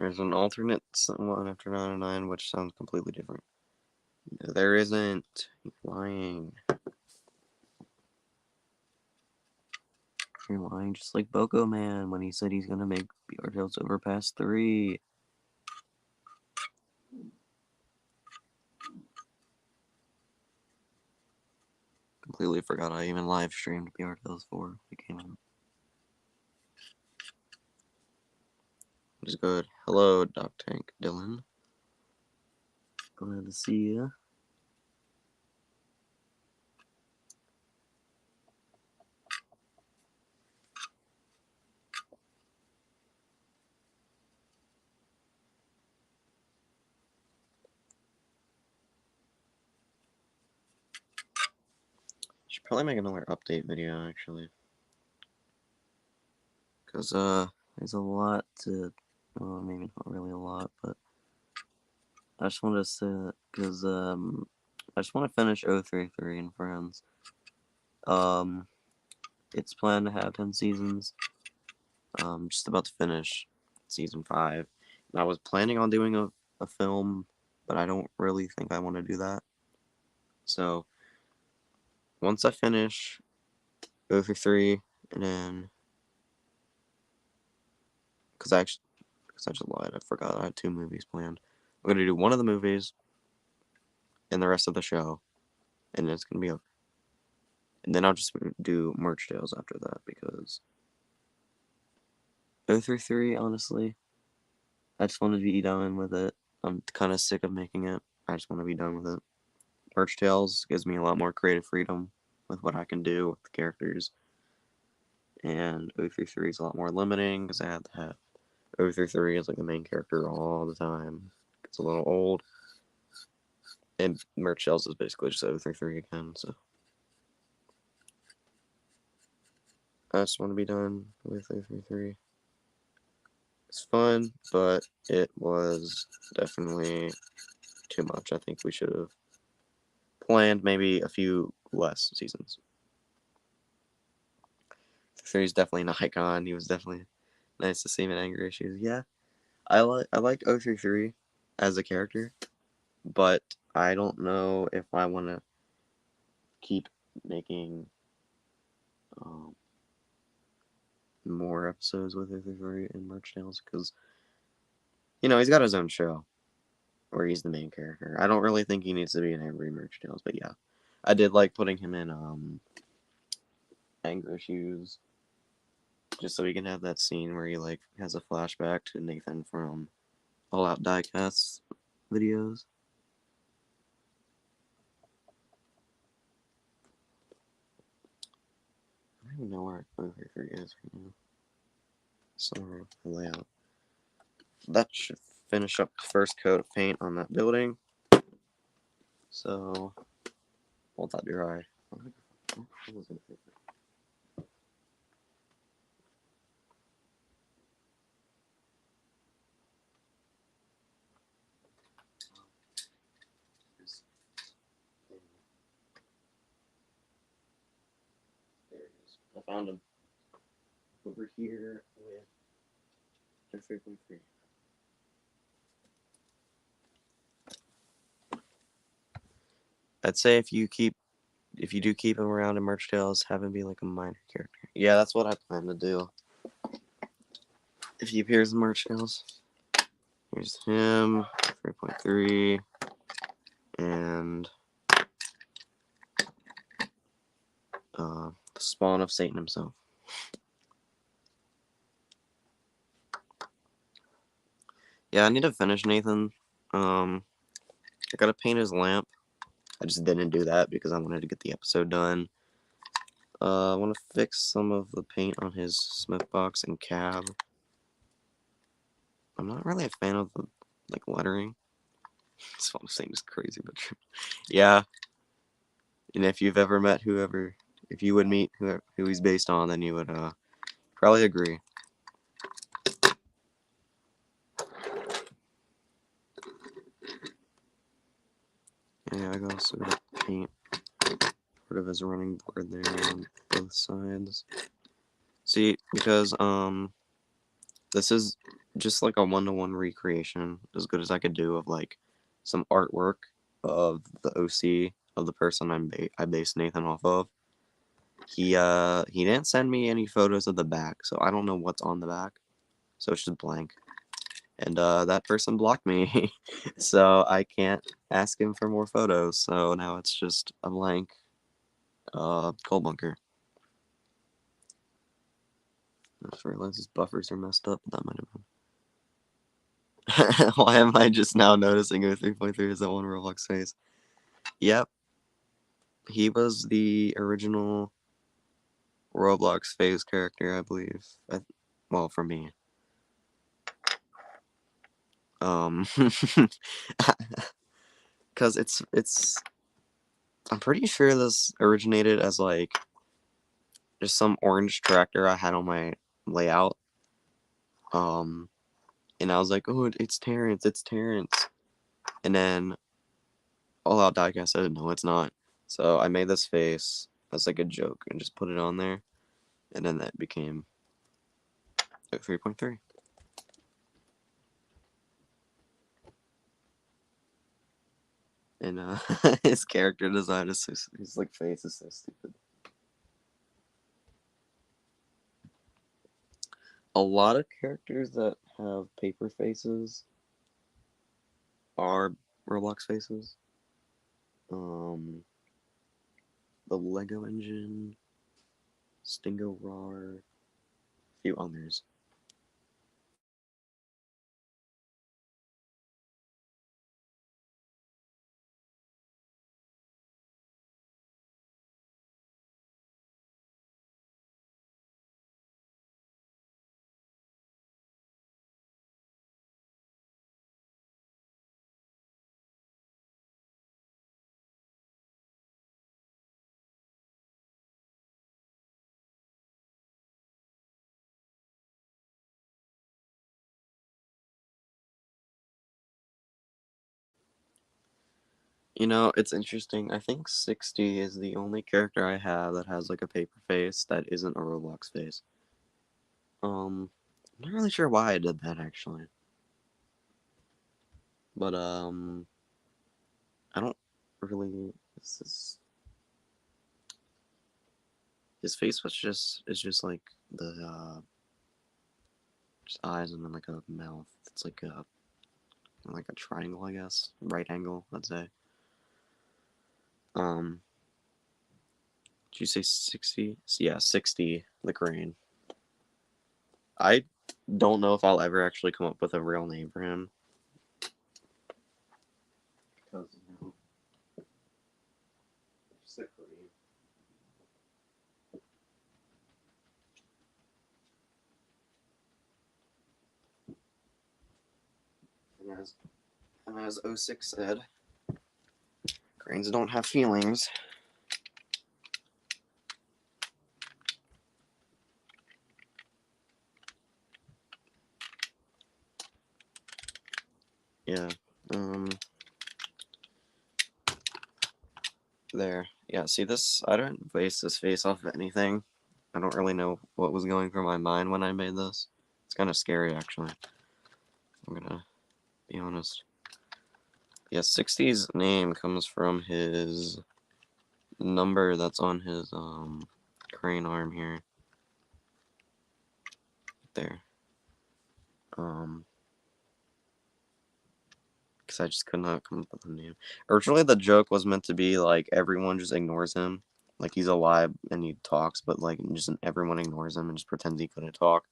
There's an alternate one after 909, which sounds completely different. There isn't. You're lying. You're lying just like Boko Man when he said he's gonna make BR Tales Overpass 3. Completely forgot I even live streamed BR Tales 4. It came out. Which is good. Hello, Doc Tank Dylan. Glad to see ya. Should probably make another update video actually. Cause there's a lot to, well, maybe not really a lot, but I just wanted to say, cause I just want to finish 033 and Friends. It's planned to have 10 seasons. Just about to finish season 5. And I was planning on doing a film, but I don't really think I want to do that. So once I finish 033, and then because I just lied, I forgot I had 2 movies planned. I'm gonna do one of the movies and the rest of the show, and it's gonna be over. And then I'll just do Merch Tales after that, because 033, honestly, I just want to be done with it. I'm kind of sick of making it. I just want to be done with it. Merch Tales gives me a lot more creative freedom with what I can do with the characters. And 033 is a lot more limiting, because I have to have 033 as like the main character all the time. It's a little old. And Merch Tales is basically just 033 again, so. I just want to be done with 033. It's fun, but it was definitely too much. I think we should have planned maybe a few less seasons. 3 is definitely an icon. He was definitely nice to see him in Anger Issues. Yeah, I like 033 as a character, but I don't know if I want to keep making more episodes with 033 in Merch Tales, because, you know, he's got his own show where he's the main character. I don't really think he needs to be in every Merch Tales, but yeah. I did like putting him in Anger Issues, just so we can have that scene where he like has a flashback to Nathan from All Out Diecast videos. I don't even know where 033 is right now. Somewhere the layout. That should finish up the first coat of paint on that building. So, hold that dry. There it is. I found him. Over here with 3.3. I'd say if you do keep him around in Merch Tales, have him be like a minor character. Yeah, that's what I plan to do. If he appears in Merch Tales. Here's him, 3.3, and the spawn of Satan himself. Yeah, I need to finish Nathan. I gotta paint his lamp. I just didn't do that because I wanted to get the episode done. I want to fix some of the paint on his smoke box and cab. I'm not really a fan of the like lettering. This one thing is crazy, but yeah. And if you've ever met if you would meet who he's based on, then you would probably agree. Yeah, I got also got paint part of his running board there on both sides. See, because this is just like a one-to-one recreation, as good as I could do, of like some artwork of the OC of the person I based Nathan off of. He didn't send me any photos of the back, so I don't know what's on the back. So it's just blank. And that person blocked me, so I can't ask him for more photos. So now it's just a blank coal bunker. I just realized his buffers are messed up. That might have been. Why am I just now noticing a 3.3 is that one Roblox face? Yep, he was the original Roblox phase character, I believe. Well, for me. Because I'm pretty sure this originated as like just some orange tractor I had on my layout. Um, and I was like, oh, it's Terrence, it's Terrence. And then All Out Diecast said, no, it's not. So I made this face as like a joke and just put it on there. And then that became 3.3. And his character design is so, his like face is so stupid. A lot of characters that have paper faces are Roblox faces. Um, the Lego Engine, Stingo Rar, a few others. You know, it's interesting. I think 60 is the only character I have that has like a paper face that isn't a Roblox face. I'm not really sure why I did that actually. But I don't really this is his face was just is just like the just eyes and then like a mouth. It's like a triangle, I guess. Right angle, let's say. Um did you say 60? Yeah, 60 the crane. I don't know if I'll ever actually come up with a real name for him. Because, you know, sick crane. And as O6 said, cranes don't have feelings. Yeah. Um. There. Yeah. See this? I don't base this face off of anything. I don't really know what was going through my mind when I made this. It's kind of scary, actually. I'm gonna be honest. Yeah, 60's name comes from his number that's on his crane arm here. There. Um. Because I just could not come up with a name. Originally, the joke was meant to be like everyone just ignores him, like he's alive and he talks, but like just everyone ignores him and just pretends he couldn't talk.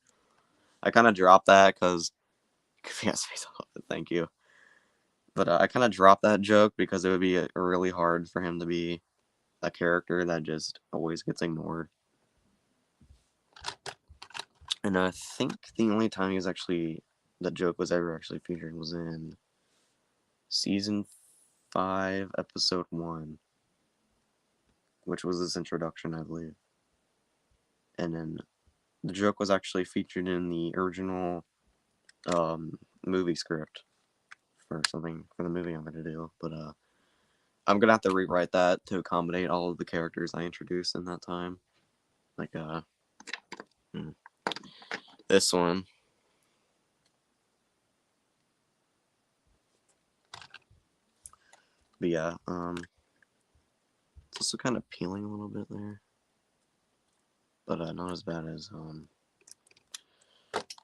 I kind of dropped that because he has face on it. Thank you, but I kind of dropped that joke because it would be really hard for him to be a character that just always gets ignored. And I think the only time he was actually the joke was ever actually featured was in season 5, episode 1. Which was his introduction, I believe. And then the joke was actually featured in the original movie script for something for the movie I'm gonna do. But I'm gonna have to rewrite that to accommodate all of the characters I introduced in that time. Like hmm, this one. But yeah, it's also kind of peeling a little bit there, but not as bad as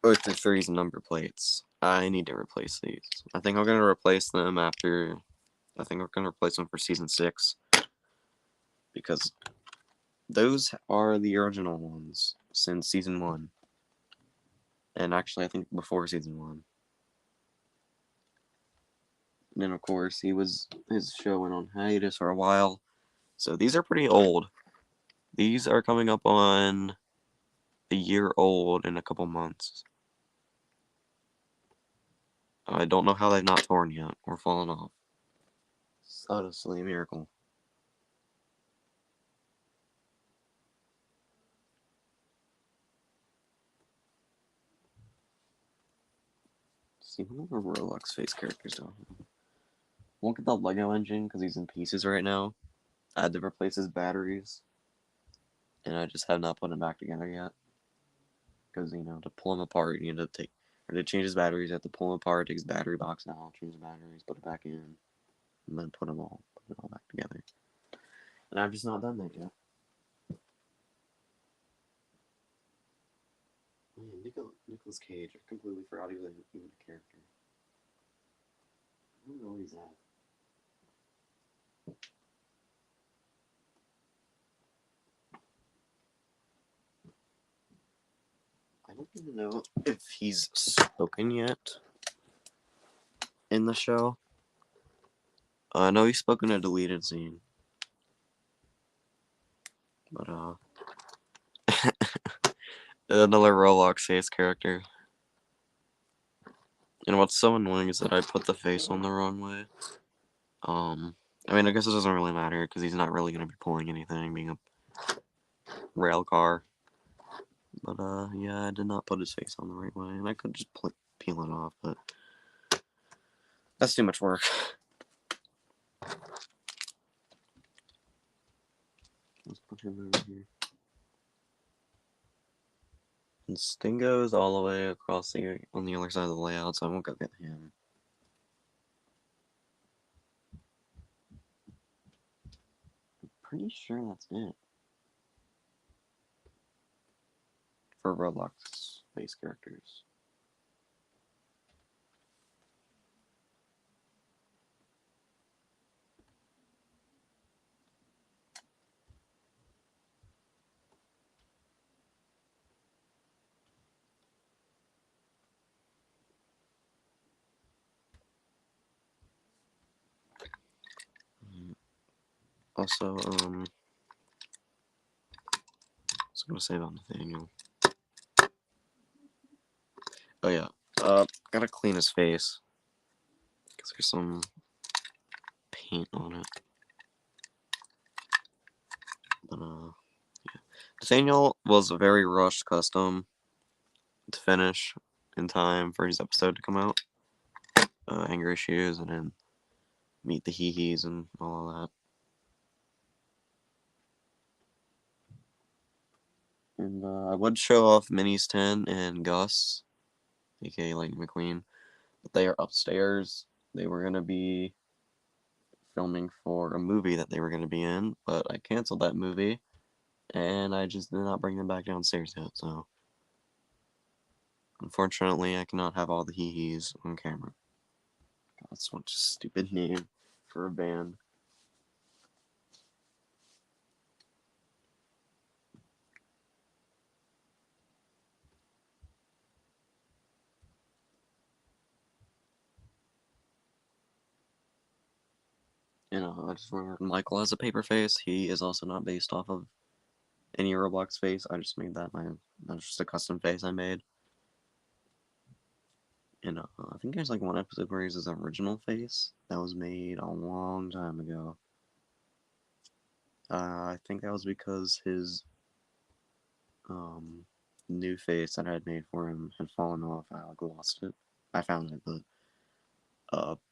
Earth 3's number plates. I need to replace these. I think I'm gonna replace them after. I think we're gonna replace them for season 6 because those are the original ones since season 1, and actually I think before season 1. And then of course his show went on hiatus for a while, so these are pretty old. These are coming up on a year old in a couple months. I don't know how they've not torn yet or fallen off. It's honestly a miracle. See, one of the Roblox face characters down here. Won't get the Lego engine because he's in pieces right now. I had to replace his batteries, and I just have not put him back together yet. Because, you know, to pull him apart, you need to take, or to change his batteries, you have to pull him apart, take his battery box out, change the batteries, put it back in, and then put it all back together. And I've just not done that yet. Man, Nicolas Cage, I completely forgot he was even a character. I don't know where he's at. I don't even know if he's spoken yet in the show. I know he's spoken a deleted scene. But, another Roblox face character. And what's so annoying is that I put the face on the wrong way. I mean, I guess it doesn't really matter because he's not really going to be pulling anything, being a rail car. But, yeah, I did not put his face on the right way, and I could just peel it off, but that's too much work. Let's put him over here. And Stingo's all the way across on the other side of the layout, so I won't go get him. I'm pretty sure that's it for Roblox face characters. Also, I was gonna say about Nathaniel. Oh yeah, gotta clean his face because there's some paint on it. But yeah. Nathaniel was a very rushed custom to finish in time for his episode to come out. Anger issues, and then meet the hee-hees and all of that. And I would show off Minnie's 10 and Gus, aka Lightning McQueen, but they are upstairs. They were gonna be filming for a movie that they were gonna be in, but I canceled that movie, and I just did not bring them back downstairs yet, so unfortunately I cannot have all the hee-hees on camera. God, that's such a stupid name for a band. You know, I just remembered Michael has a paper face. He is also not based off of any Roblox face. I just made that's just a custom face I made. And I think there's like one episode where he's his original face that was made a long time ago. I think that was because his new face that I had made for him had fallen off. I like lost it. I found it, but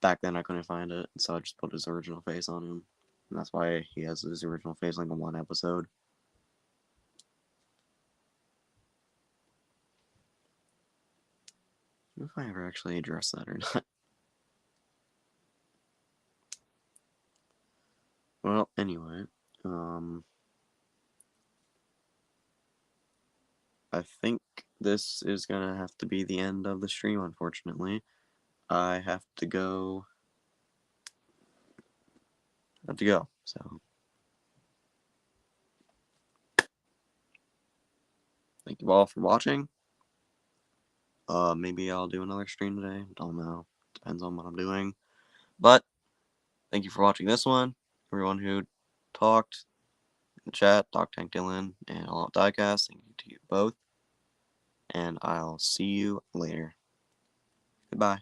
back then I couldn't find it, so I just put his original face on him. And that's why he has his original face like in one episode. I don't know if I ever actually addressed that or not. this is gonna have to be the end of the stream, unfortunately. I have to go. So thank you all for watching. Maybe I'll do another stream today. Don't know. Depends on what I'm doing. But thank you for watching this one. Everyone who talked in the chat, Doc Tank Dylan, and All Out Diecast, thank you to you both. And I'll see you later. Goodbye.